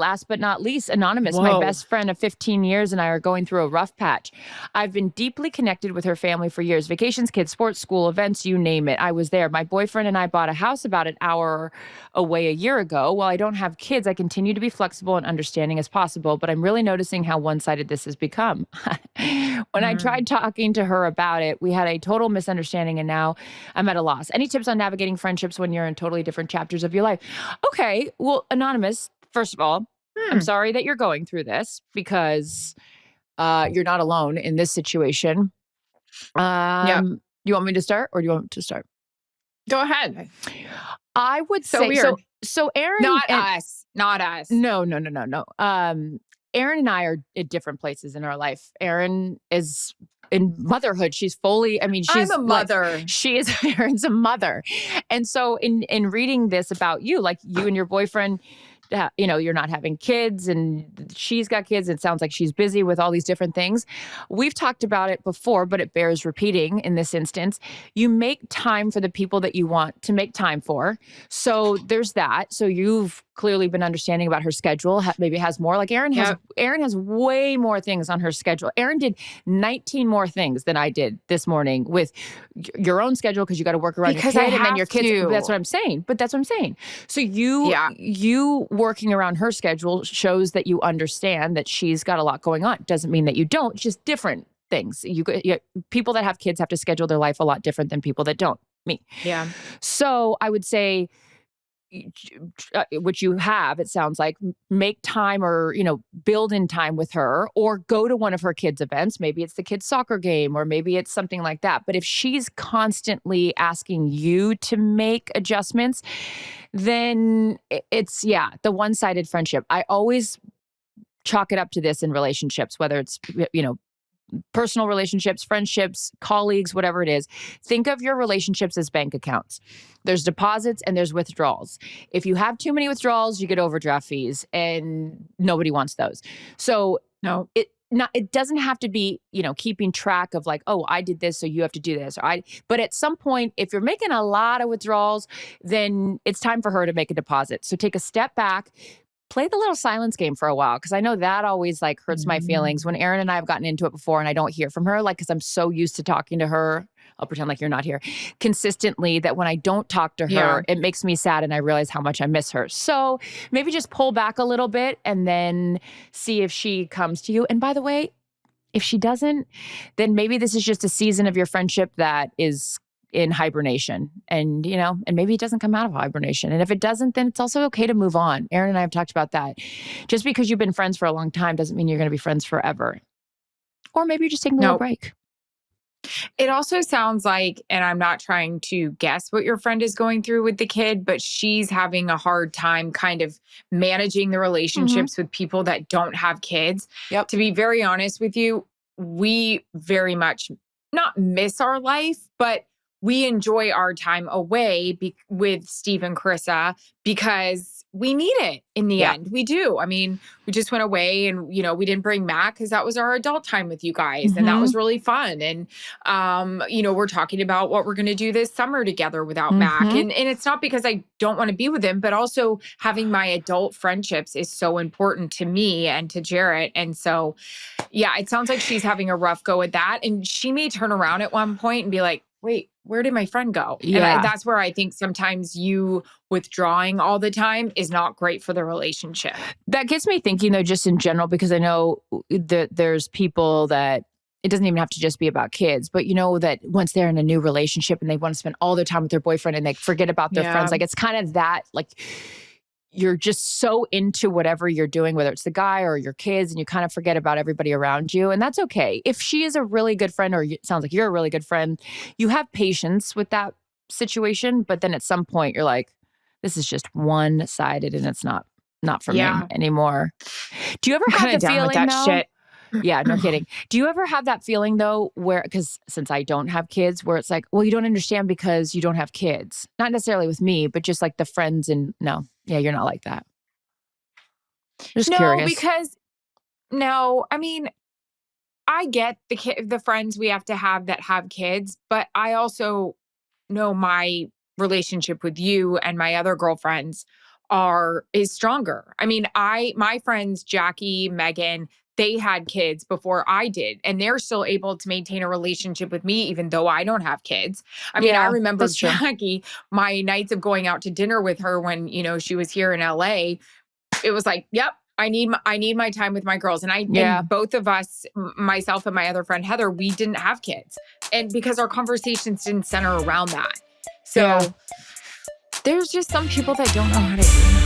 last but not least, Anonymous, Whoa. my best friend of 15 years and I are going through a rough patch. I've been deeply connected with her family for years. Vacations, kids, sports, school, events, you name it. I was there. My boyfriend and I bought a house about an hour away a year ago. While I don't have kids, I continue to be flexible and understanding as possible, but I'm really noticing how one-sided this has become. When I tried talking to her about it, we had a total misunderstanding and now I'm at a loss. Any tips on navigating friendships when you're in totally different chapters of your life? Okay, well, Anonymous, first of all, I'm sorry that you're going through this because you're not alone in this situation. You want me to start or do you want to start? Go ahead. I would So say weird. so Erin Not us. No. Erin and I are at different places in our life. Erin is in motherhood. She's fully, I mean, she's I'm a mother. Erin's a mother. And so in reading this about you, like you and your boyfriend, you know, you're not having kids and she's got kids. It sounds like she's busy with all these different things. We've talked about it before, but it bears repeating in this instance. You make time for the people that you want to make time for. So there's that. So you've clearly been understanding about her schedule. Maybe has more. Like Erin has way more things on her schedule. Erin did 19 more things than I did this morning with your own schedule because you got to work around Because your I kid and then have your kids. to. That's what I'm saying. But that's what I'm saying. So you working around her schedule shows that you understand that she's got a lot going on. Doesn't mean that you don't. It's just different things. People that have kids have to schedule their life a lot different than people that don't. Me. Yeah. So I would say, which you have, it sounds like, make time or, you know, build in time with her or go to one of her kids' events. Maybe it's the kids' soccer game or maybe it's something like that. But if she's constantly asking you to make adjustments, then it's, the one-sided friendship. I always chalk it up to this in relationships, whether it's, you know, personal relationships, friendships, colleagues, whatever it is. Think of your relationships as bank accounts. There's deposits and there's withdrawals. If you have too many withdrawals, you get overdraft fees and nobody wants those. So no, it doesn't have to be, you know, keeping track of like, oh, I did this, so you have to do this. But at some point, if you're making a lot of withdrawals, then it's time for her to make a deposit. So take a step back, play the little silence game for a while. Cause I know that always like hurts my feelings when Erin and I have gotten into it before and I don't hear from her. Like, cause I'm so used to talking to her. I'll pretend like you're not here consistently that when I don't talk to her, it makes me sad and I realize how much I miss her. So maybe just pull back a little bit and then see if she comes to you. And by the way, if she doesn't, then maybe this is just a season of your friendship that is in hibernation and, you know, and maybe it doesn't come out of hibernation. And if it doesn't, then it's also okay to move on. Erin and I have talked about that. Just because you've been friends for a long time doesn't mean you're going to be friends forever. Or maybe you're just taking a little break. It also sounds like, and I'm not trying to guess what your friend is going through with the kid, but she's having a hard time kind of managing the relationships with people that don't have kids. Yep. To be very honest with you, we very much not miss our life, but we enjoy our time away with Steve and Charissa because we need it in the end. We do. I mean, we just went away and, you know, we didn't bring Matt because that was our adult time with you guys. And that was really fun. And, you know, we're talking about what we're going to do this summer together without Mac. And it's not because I don't want to be with him, but also having my adult friendships is so important to me and to Jarrett. And so, yeah, it sounds like she's having a rough go at that. And she may turn around at one point and be like, wait, where did my friend go? Yeah. And that's where I think sometimes you withdrawing all the time is not great for the relationship. That gets me thinking though, just in general, because I know that there's people that it doesn't even have to just be about kids, but you know that once they're in a new relationship and they want to spend all their time with their boyfriend and they forget about their friends, like it's kind of that, like you're just so into whatever you're doing, whether it's the guy or your kids, and you kind of forget about everybody around you. And that's okay. If she is a really good friend, or it sounds like you're a really good friend, you have patience with that situation. But then at some point you're like, this is just one-sided and it's not for me anymore. Do you ever have the feeling that though? Shit. Yeah, no kidding. Do you ever have that feeling though, where, because since I don't have kids, where it's like, well, you don't understand because you don't have kids. Not necessarily with me, but just like the friends and you're not like that. Just curious. I mean, I get the friends we have to have that have kids, but I also know my relationship with you and my other girlfriends is stronger. I mean, my friends, Jackie, Megan, they had kids before I did, and they're still able to maintain a relationship with me, even though I don't have kids. I mean, I remember that's true. Jackie, my nights of going out to dinner with her when, she was here in LA, it was like, yep, I need my time with my girls. And and both of us, myself and my other friend, Heather, we didn't have kids. And because our conversations didn't center around that. So there's just some people that don't know how to do that.